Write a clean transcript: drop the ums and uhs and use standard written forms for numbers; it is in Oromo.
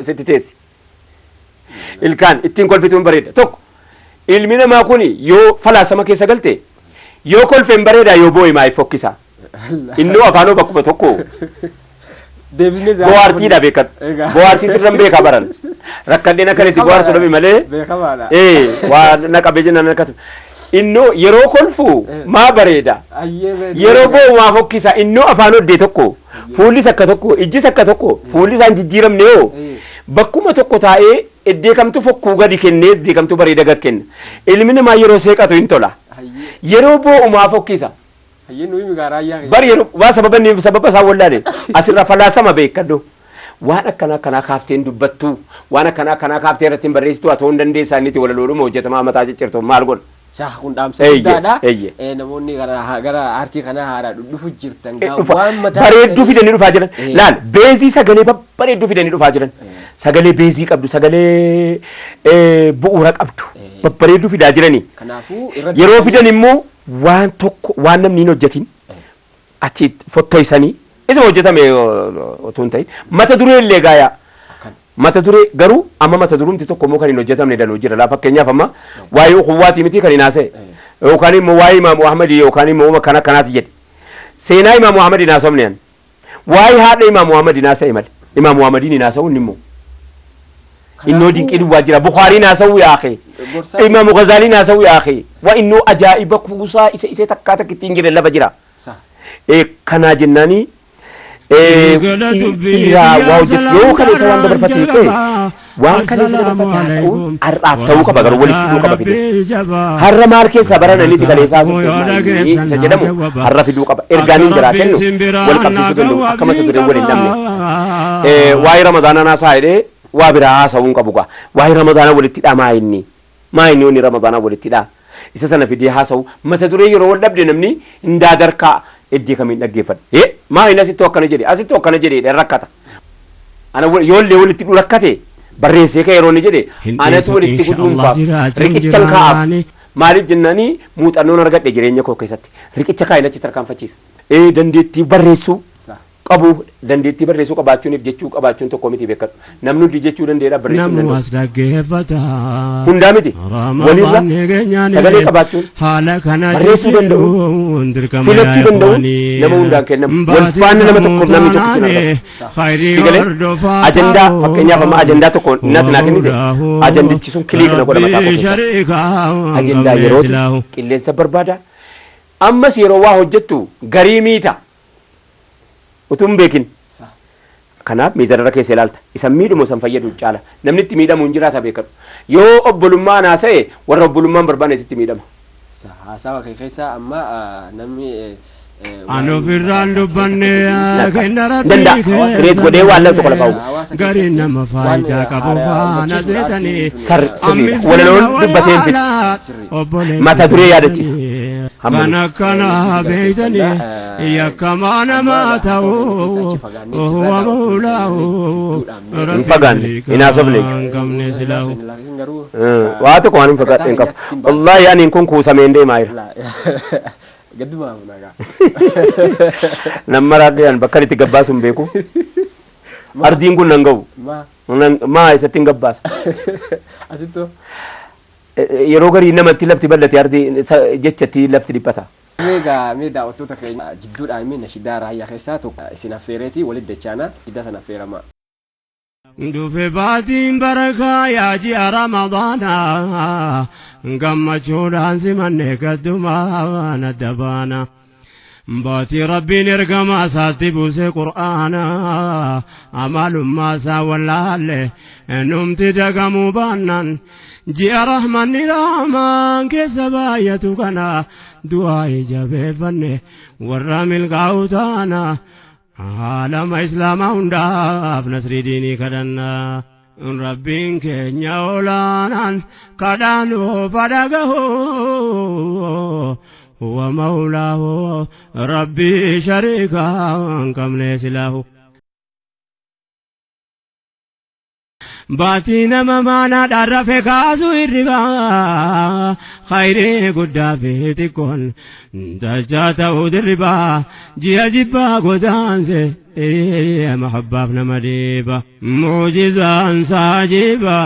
sitti teessi ilkaan ittiin kolfituun bareeda tokko ilmi namaa kun yoo falaasama keessa galte yoo kolfeen bareeda yoo boo'e maayif fokkisa innoo afaanoo bakkuma tokko bohaartiidha beekan bohaartii sirran beekaa baran rakkadeen akkanitti bohaarsu dhabe malee waa naqabe jenna nakkatu innoo yeroo kolfu maa bareeda yeroo boo'u maa fokkisa innoo afaanoo iddee tokko fuullis akka tokko ijjis akka tokko fuulli isaan jijjiiramne yoo bakkuma tokko taa'ee iddee kamtu fokkuu gadi kennees iddee kamtu bareeda gad kenna ilmi namaa yeroo seeqatu hin tola yeroo boo'u maa fokkisa bari yeroo waa sababa isaa wallaale asirra falaasama beekadhu waan akkanaa kaafteen dubbattu waan akkanaa kaaftee irratti hin barreessitu haa ta'uu hin dandeessaa inni itti walaloodhuma hojjetamaa mataa ciccirtu maal godha Sah kun dhaamsa guddaadha. Namoonni gara aartii kana haaraa dhufu jirtan waan mataa bareedduu fidanii dhufaa jiran laal beezii sagalee bareedduu fidanii dhufaa jiran sagalee beezii qabdu sagalee bu'uura qabdu bareedduu fidaa jiranii kanaafuu yeroo fidan immoo waan tokko waan namni hin hojjetin achi fottoysanii isuma hojjetame otoo hin ta'in mata duree illee gaayaa mata duree garuu amma mata durumti tokko immoo kan hin hojjetamne danuu jira laa fakkeenyaaf amma waa'ee ukhuwwaati miti kan hin haasa'e yookaan immoo waa'ee imaamu ahmadi yookaan immoo kana kanaati jedhe seenaa imaamu ahmadi hin haasofne an waa'ee haadha imaamu ahmadi hin haasa'e malee imaamu ahmadiin hin haasa'u inni immoo innoo dinqii duwwaa jira bukhaariin haasa'u yaaqee imaamu ghazaliin haasa'u yaaqee waa innoo ajaa'iba kuusaa isa takkaa takkittiin jire lafa jira kanaa jennaanii waa hojjetu yoo kan isa waan dabarfatee ta'e waan kan isa dabarfatee haasa'uun har'aaf ta'uu qaba garuu walitti hidhuu qaba fide har'a maal keessaa barananiiti kan isaa haasa'u isa jedhamu har'a fiduu qaba ergaaniin biraa kennu wal qabsiisuu danda'u akka mata duree wal hin dhabne waa'ee ramadaanaa naasaa jedhee waa biraa haasa'uun qabu gaa waa'ee ramadaanaa walitti hidhaa maa inni onni ramadaanaa walitti hidhaa isa sana fidee haasa'u mata duree yeroo wal dhabde namni hin daadarkaa iddii kamiin dhaggeeffadha maa inni asittuu akkana jedhe rakkata ana yoollee walitti hidhuu rakkate barreessee ka yeroo inni jedhe anatu walitti guduunfaaf riqichan kaa'aaf maaliif jennaanii muuxannoon argadhe jireenya koo keessatti riqicha kaa'in achi tarkaanfachiisa dandeettii barreessuu qabu dandeettii barreessuu qabaachuuniif jechuu qabaachuun tokko miti beekadhu namni hundi jechuu dandeedha barreessuu danda'u hundaa miti walirra sagalee qabaachuun barreessuu danda'u filachuu danda'u nama hundaan kennamu wal faana nama tokkoof namni tokkichi sagalee ajandaa fakkeenyaaf amma ajandaa tokko natti naa kennite ajandichi sun kiliik na godha mataa koo keessa ajandaa yerooti qilleensa barbaada ammas yeroo waa hojjettu garii miita utuun beekin kanaaf miizanarra keessa ilaalta isa miidhumo san fayyadu caala namni itti miidhamu hin jiraata beekadhu yoo obbolummaan haasa'e warra obbolummaan barbaanne itti miidhama haasawa keessa amma namni anu firraan dubbanne danda'a kirees godhee waan lamtu qola qabu gariin nama faayidaa qabu faana seetanii sirriidha walaloon dubbateen fidha mata duree yaadachiisa kana beeytanii yakkamaa namaa ta'uu huwa mawlaahu hin fagaanne hin haasofne waa tokko waan hin fagaadhe hin qabu wallaahi aniin kun kuusameen deemaa jira gadduma nagaa nama raadiyaan bakka itti gabbaasu hin beeku ardiin kun nan ga'u maa isatti hin gabbaasa asitto yeroo garii namatti lafti bal'ate ardii jechatti lafti dhiphata meedaa ottoota keenya jidduudhaan mee nashidaa raayyaa keessaa tokko isin affeereetii walitti dachaana hidda sana affeeramaa dhufe baatiin barakaa yaa ji'a ramadaana gammachuudhaan simanne gaddumaan adda baana baatii rabbiin ergamaa isaatti buuse qur'aana amalummaa isaa wallaalle numti dagamuu baannaan ji'a rahmanni rahmaan keessa baay'atu kana du'aa ijabeeffanne warra milkaa'u taana عالم إسلام هنداف نصر ديني كدنا ربين كينيا أولانا كدانو فدقه هو مولاه ربي شريكا كم ليس له baatii nama maanaa dharrafe kaasu hirriba khayrii guddaa fi xiqqoon dachaa ta'uu dirriba ji'a jibbaa godaanse mahabbaaf nama dhiiba muujizaan saajiba